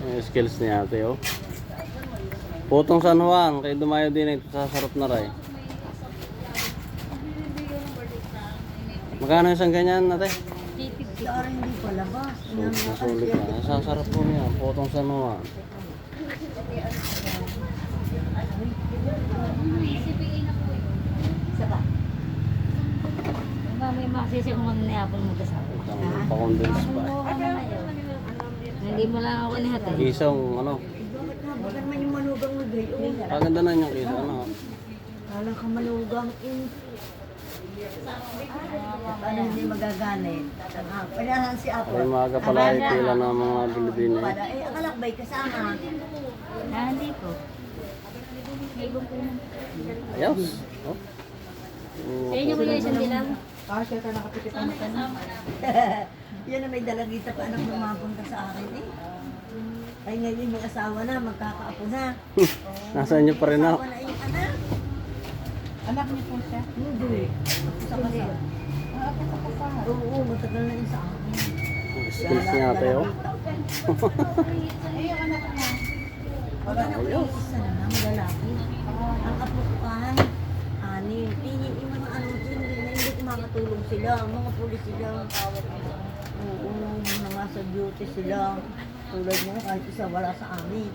Yung skills ni ate, oh. Putong San Juan, kayo dumayo din ito sa sarap na ray. Magkano isang ganyan, ate? Sorry, hindi pala ba? Sulit na. Sasarap po niya. Putong San Juan. Saka. May makasisi kung mag-niapon mo kasama. Ang pa-condense pa. Hindi mo lang ako nihatay. Isang, ano. Bakit nga? Bakit naman yung manugang mo gayon? Paganda na yung isa, ano. Kala ka manugang in. Paano hindi magagalit? Panahan si Apo. Ay, maaga pala yung pila ng mga Pilipino. Pala, akalakbay kasama. Hindi po. Ayos. Oh. Sa inyo kuya isang dilang? Kasya ka nakapikit ang mata na. Yan na may dalagita pa anak na mapunta sa akin eh. Ay ngayon may asawa na, magkakaapo na. Nasa inyo pa rin ako. Asawa na yung anak. Anak niyo po siya? Hindi. Sa kasal. Oo, matagal na yun sa akin. Skills niya ate, oh. Eh, yung anak niya. Pag anak ko yung isa na lang, lalaki. Ang apo ko ay, anim. Yung mga ano, hindi kumakatulong sila. Mga pulis sila. Oo, mga nasa duty sila. Tulad mo, kahit isa wala sa amin.